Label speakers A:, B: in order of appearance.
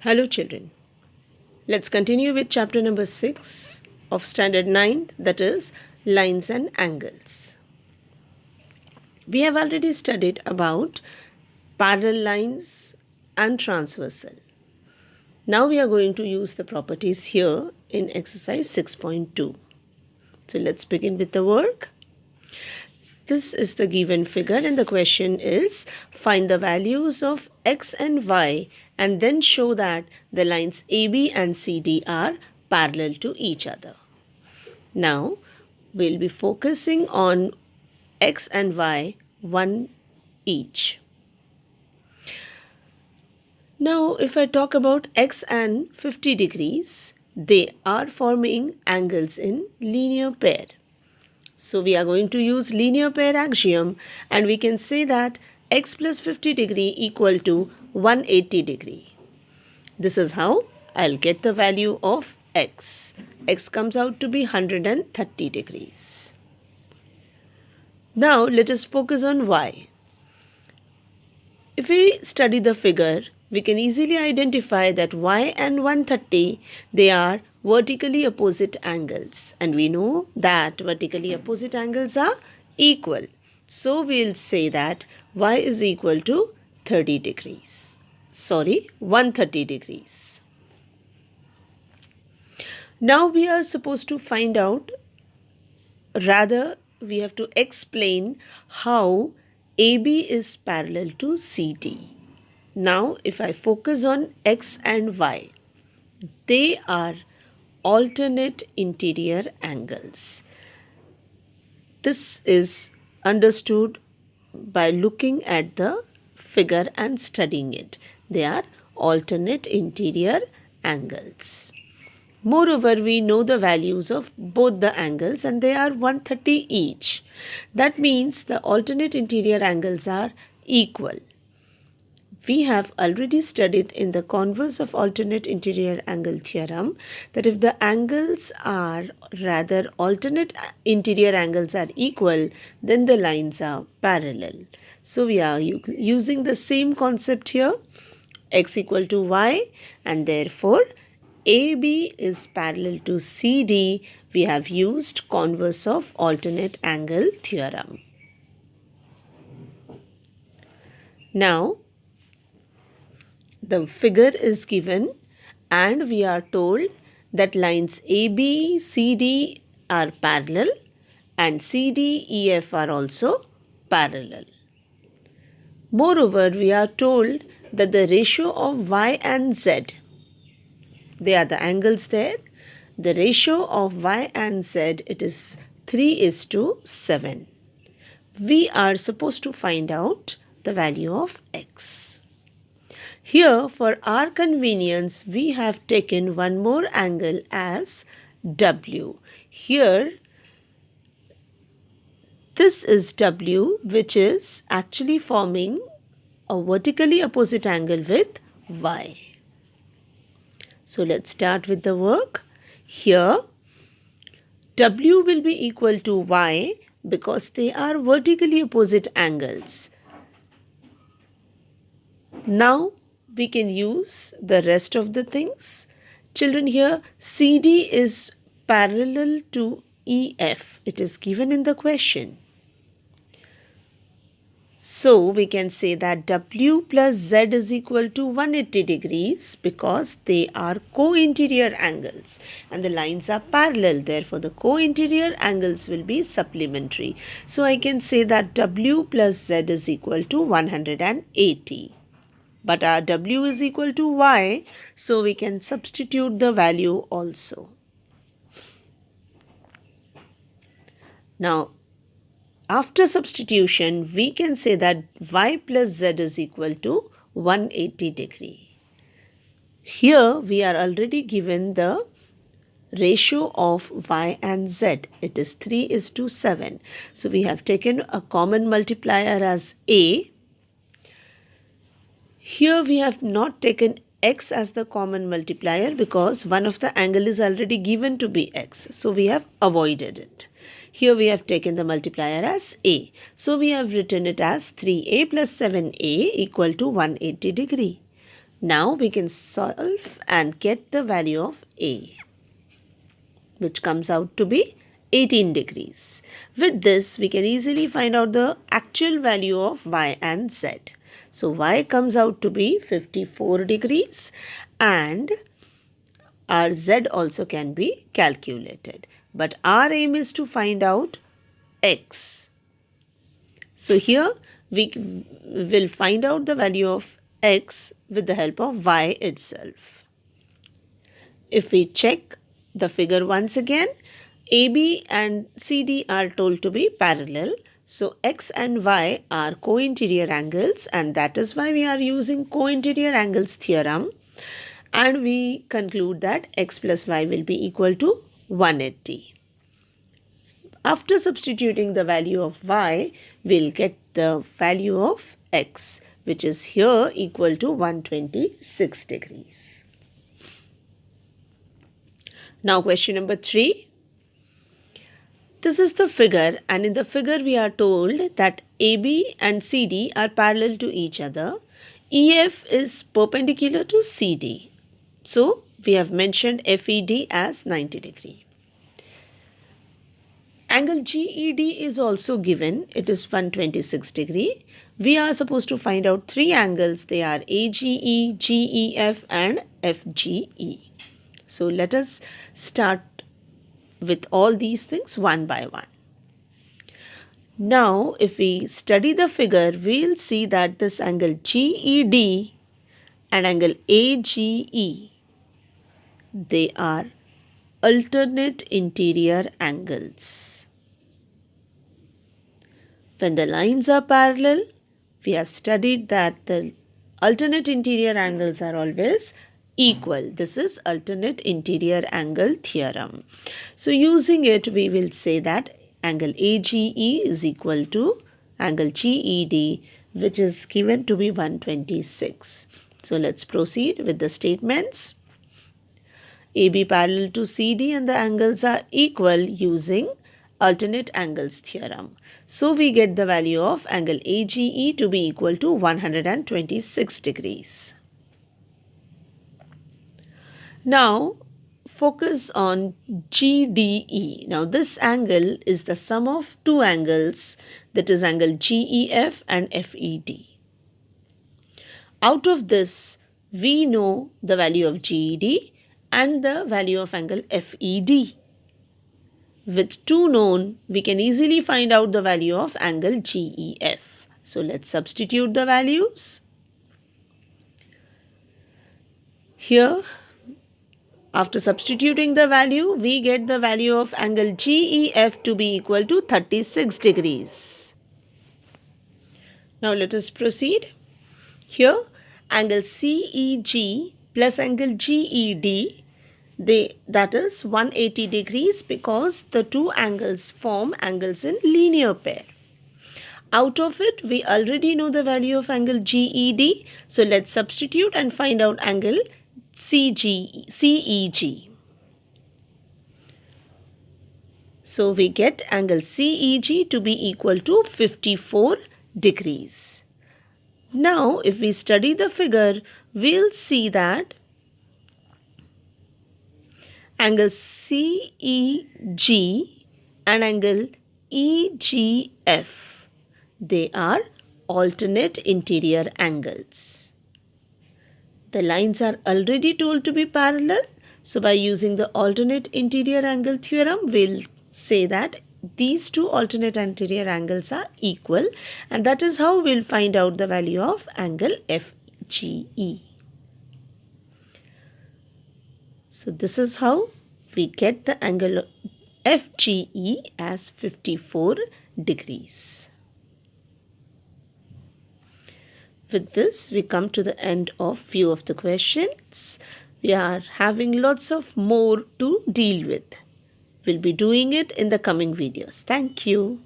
A: Hello children. Let's continue with chapter number 6 of standard 9, that is lines and angles. We have already studied about parallel lines and transversal. Now we are going to use the properties here in exercise 6.2. So let's begin with the work. This is the given figure and the question is find the values of x and y and then show that the lines AB and CD are parallel to each other. Now we'll be focusing on x and y, one each. Now if I talk about x and 50 degrees, they are forming angles in linear pair. So we are going to use linear pair axiom and we can say that x plus 50 degree equal to 180 degree. This is how I'll get the value of x. X comes out to be 130 degrees. Now let us focus on y. If we study the figure, we can easily identify that y and 130, they are vertically opposite angles. And we know that vertically opposite angles are equal. So we'll say that y is equal to 30 degrees. 130 degrees. Now we are supposed to find out, rather we have to explain how AB is parallel to CD. Now, if I focus on x and y, they are alternate interior angles. This is understood by looking at the figure and studying it. They are alternate interior angles. Moreover, we know the values of both the angles and they are 130 each. That means the alternate interior angles are equal. We have already studied in the converse of alternate interior angle theorem that if the angles are alternate interior angles are equal, then the lines are parallel. So we are using the same concept here, x equal to y, and therefore AB is parallel to CD. We have used converse of alternate angle theorem. Now the figure is given and we are told that lines AB, CD are parallel and CD, EF are also parallel. Moreover, we are told that the ratio of Y and Z, they are the angles there, the ratio of Y and Z, it is 3:7. We are supposed to find out the value of X. Here, for our convenience, we have taken one more angle as W. Here, this is W, which is actually forming a vertically opposite angle with Y. So, let's start with the work. Here, W will be equal to Y because they are vertically opposite angles. Now, we can use the rest of the things. Children, here CD is parallel to EF. It is given in the question. So we can say that W plus Z is equal to 180 degrees because they are co-interior angles and the lines are parallel. Therefore, the co-interior angles will be supplementary. So I can say that W plus Z is equal to 180. But our W is equal to Y, so we can substitute the value also. Now, after substitution, we can say that Y plus Z is equal to 180 degree. Here, we are already given the ratio of Y and Z. It is 3:7. So, we have taken a common multiplier as A. Here we have not taken x as the common multiplier because one of the angle is already given to be x. So we have avoided it. Here we have taken the multiplier as a. So we have written it as 3a plus 7a equal to 180 degree. Now we can solve and get the value of A, which comes out to be 18 degrees. With this, we can easily find out the actual value of y and z. So y comes out to be 54 degrees and our z also can be calculated. But our aim is to find out x. So here we will find out the value of x with the help of y itself. If we check the figure once again, AB and CD are told to be parallel. So x and y are co-interior angles, and that is why we are using co-interior angles theorem. And we conclude that x plus y will be equal to 180. After substituting the value of y, we'll get the value of x, which is here equal to 126 degrees. Now question number 3. This is the figure, and in the figure we are told that AB and CD are parallel to each other. EF is perpendicular to CD. So we have mentioned FED as 90 degree. Angle GED is also given. It is 126 degree. We are supposed to find out three angles. They are AGE, GEF and FGE. So let us start with all these things one by one. Now if we study the figure, we'll see that this angle GED and angle AGE, they are alternate interior angles. When the lines are parallel, we have studied that the alternate interior angles are always equal. This is alternate interior angle theorem. So using it, we will say that angle AGE is equal to angle GED, which is given to be 126. So let's proceed with the statements. AB parallel to CD and the angles are equal using alternate angles theorem. So we get the value of angle AGE to be equal to 126 degrees. Now focus on GDE. Now this angle is the sum of two angles, that is angle GEF and FED. Out of this, we know the value of GED and the value of angle FED. With 2 known, we can easily find out the value of angle GEF. So let's substitute the values. Here, after substituting the value, we get the value of angle GEF to be equal to 36 degrees. Now let us proceed. Here, angle CEG plus angle GED, that is 180 degrees because the two angles form angles in linear pair. Out of it, we already know the value of angle GED. So let's substitute and find out angle CEG. So we get angle CEG to be equal to 54 degrees. Now if we study the figure, we'll see that angle CEG and angle EGF, they are alternate interior angles. The lines are already told to be parallel. So by using the alternate interior angle theorem, we'll say that these two alternate interior angles are equal, and that is how we'll find out the value of angle FGE. So this is how we get the angle FGE as 54 degrees. With this, we come to the end of few of the questions. We are having lots of more to deal with. We'll be doing it in the coming videos. Thank you.